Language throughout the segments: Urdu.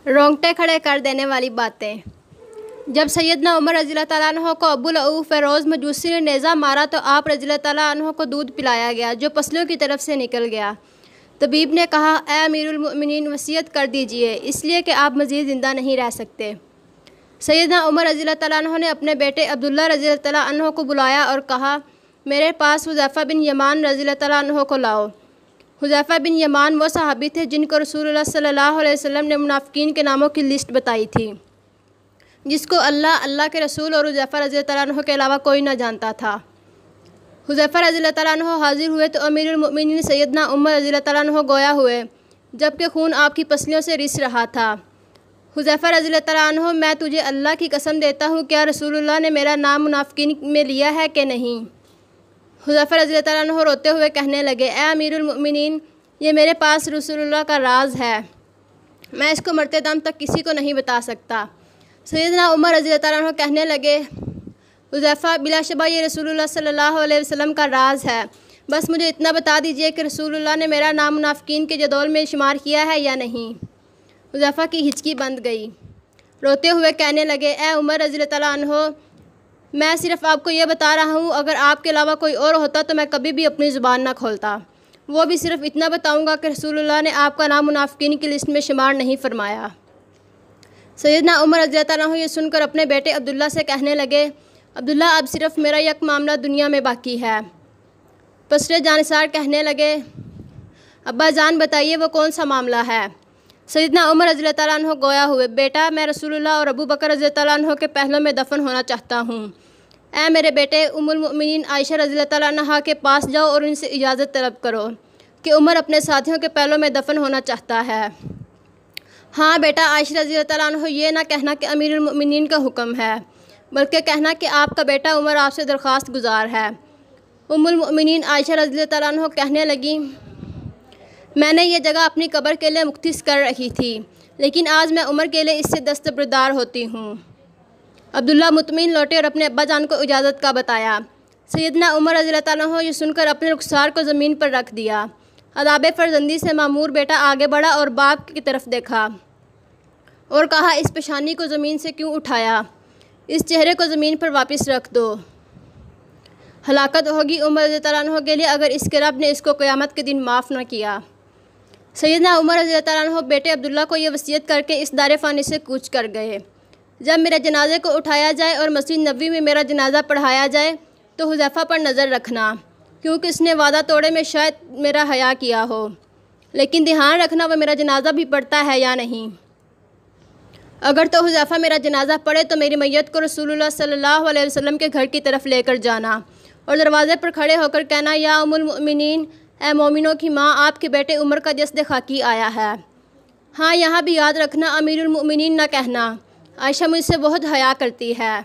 رونگٹے کھڑے کر دینے والی باتیں۔ جب سیدنا عمر رضی اللہ تعالیٰ عنہ کو ابو لؤلؤ فیروز مجوسی نے نیزہ مارا تو آپ رضی اللہ تعالیٰ عنہ کو دودھ پلایا گیا جو پسلیوں کی طرف سے نکل گیا۔ طبیب نے کہا، اے امیر المؤمنین وصیت کر دیجئے، اس لیے کہ آپ مزید زندہ نہیں رہ سکتے۔ سیدنا عمر رضی اللہ تعالیٰ عنہ نے اپنے بیٹے عبداللہ رضی اللہ تعالیٰ عنہ کو بلایا اور کہا، میرے پاس حذیفہ بن یمان رضی اللہ تعالیٰ عنہ کو لاؤ۔ حذیفہ بن یمان وہ صحابی تھے جن کو رسول اللہ صلی اللہ علیہ وسلم نے منافقین کے ناموں کی لسٹ بتائی تھی، جس کو اللہ کے رسول اور حذیفہ رضی اللہ تعالیٰ عنہ کے علاوہ کوئی نہ جانتا تھا۔ حذیفہ رضی اللہ تعالیٰ عنہ حاضر ہوئے تو امیر المؤمنین سیدنا عمر رضی اللہ تعالیٰ عنہ گویا ہوئے، جبکہ خون آپ کی پسلیوں سے رس رہا تھا۔ حذیفہ رضی اللہ تعالیٰ عنہ، میں تجھے اللہ کی قسم دیتا ہوں، کیا رسول اللہ نے میرا نام منافقین میں لیا ہے کہ نہیں؟ حذیفہ رضی اللہ تعالیٰ عنہ روتے ہوئے کہنے لگے، اے امیر المؤمنین، یہ میرے پاس رسول اللہ کا راز ہے، میں اس کو مرتے دم تک کسی کو نہیں بتا سکتا۔ سیدنا عمر رضی اللہ تعالیٰ عنہ کہنے لگے، حذیفہ، بلا شبہ یہ رسول اللہ صلی اللہ علیہ وسلم کا راز ہے، بس مجھے اتنا بتا دیجئے کہ رسول اللہ نے میرا نام منافقین کے جدول میں شمار کیا ہے یا نہیں؟ حذیفہ کی ہچکی بند گئی، روتے ہوئے کہنے لگے، اے عمر رضی اللہ تعالیٰ عنہ، میں صرف آپ کو یہ بتا رہا ہوں، اگر آپ کے علاوہ کوئی اور ہوتا تو میں کبھی بھی اپنی زبان نہ کھولتا، وہ بھی صرف اتنا بتاؤں گا کہ رسول اللہ نے آپ کا نام منافقین کی لسٹ میں شمار نہیں فرمایا۔ سیدنا عمر رضی اللہ تعالیٰ عنہ یہ سن کر اپنے بیٹے عبداللہ سے کہنے لگے، عبداللہ، اب صرف میرا یک معاملہ دنیا میں باقی ہے۔ پسرے جانثار کہنے لگے، ابا جان بتائیے وہ کون سا معاملہ ہے؟ سیدنا عمر رضی اللہ تعالیٰ عنہ گویا ہوئے، بیٹا، میں رسول اللہ اور ابو بکر رضی اللہ تعالیٰ عنہ کے پہلوں میں دفن ہونا چاہتا ہوں۔ اے میرے بیٹے، ام المؤمنین عائشہ رضی اللہ تعالیٰ عنہ کے پاس جاؤ اور ان سے اجازت طلب کرو کہ عمر اپنے ساتھیوں کے پہلوں میں دفن ہونا چاہتا ہے۔ ہاں بیٹا عائشہ رضی اللہ تعالیٰ عنہ، یہ نہ کہنا کہ امیر المؤمنین کا حکم ہے، بلکہ کہنا کہ آپ کا بیٹا عمر آپ سے درخواست گزار ہے۔ ام المؤمنین عائشہ رضی اللہ تعالیٰ عنہ کہنے لگیں، میں نے یہ جگہ اپنی قبر کے لیے مختص کر رکھی تھی، لیکن آج میں عمر کے لیے اس سے دستبردار ہوتی ہوں۔ عبداللہ مطمئن لوٹے اور اپنے ابا جان کو اجازت کا بتایا۔ سیدنا عمر رضی اللہ تعالیٰ عنہ یہ سن کر اپنے رخسار کو زمین پر رکھ دیا۔ آداب فرزندی سے معمور بیٹا آگے بڑھا اور باپ کی طرف دیکھا اور کہا، اس پیشانی کو زمین سے کیوں اٹھایا؟ اس چہرے کو زمین پر واپس رکھ دو، ہلاکت ہوگی عمر رضی اللہ تعالیٰ عنہ کے لیے اگر اس کے رب نے اس کو قیامت کے دن معاف نہ کیا۔ سیدنا عمر رضی اللہ تعالیٰ عنہ بیٹے عبداللہ کو یہ وصیت کر کے اس دار فانی سے کوچ کر گئے، جب میرے جنازے کو اٹھایا جائے اور مسجد نبوی میں میرا جنازہ پڑھایا جائے تو حذیفہ پر نظر رکھنا، کیونکہ اس نے وعدہ توڑے میں شاید میرا حیا کیا ہو، لیکن دھیان رکھنا وہ میرا جنازہ بھی پڑھتا ہے یا نہیں۔ اگر تو حذیفہ میرا جنازہ پڑھے تو میری میت کو رسول اللہ صلی اللہ علیہ وسلم کے گھر کی طرف لے کر جانا اور دروازے پر کھڑے ہو کر کہنا، یا ام المؤمنین، اے مومنوں کی ماں، آپ کے بیٹے عمر کا جسد خاکی آیا ہے۔ ہاں یہاں بھی یاد رکھنا، امیر المؤمنین نہ کہنا، عائشہ مجھ سے بہت حیا کرتی ہے۔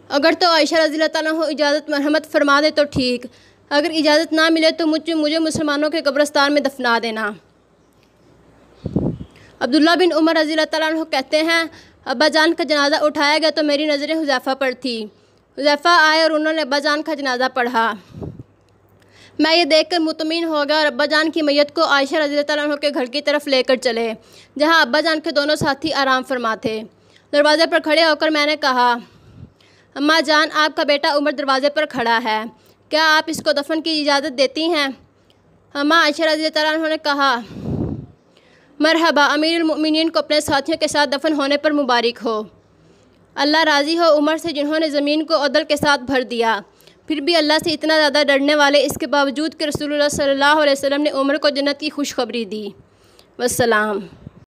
اگر تو عائشہ رضی اللہ تعالیٰ عنہ اجازت مرحمت فرما دے تو ٹھیک، اگر اجازت نہ ملے تو مجھے مسلمانوں کے قبرستان میں دفنا دینا۔ عبداللہ بن عمر رضی اللہ تعالیٰ عنہ کہتے ہیں، ابا جان کا جنازہ اٹھایا گیا تو میری نظریں حذیفہ پر تھی۔ حذیفہ آئے اور انہوں نے ابا جان کا جنازہ پڑھا۔ میں یہ دیکھ کر مطمئن ہو گیا اور ابا جان کی میت کو عائشہ رضی اللہ تعالیٰ عنہ کے گھر کی طرف لے کر چلے، جہاں ابا جان کے دونوں ساتھی آرام فرما تھے۔ دروازے پر کھڑے ہو کر میں نے کہا، اماں جان، آپ کا بیٹا عمر دروازے پر کھڑا ہے، کیا آپ اس کو دفن کی اجازت دیتی ہیں؟ اماں عائشہ رضی اللہ تعالیٰ عنہ نے کہا، مرحبا، امیر المؤمنین کو اپنے ساتھیوں کے ساتھ دفن ہونے پر مبارک ہو۔ اللہ راضی ہو عمر سے جنہوں نے زمین کو عدل کے ساتھ بھر دیا، پھر بھی اللہ سے اتنا زیادہ ڈرنے والے، اس کے باوجود کہ رسول اللہ صلی اللہ علیہ وسلم نے عمر کو جنت کی خوشخبری دی۔ والسلام۔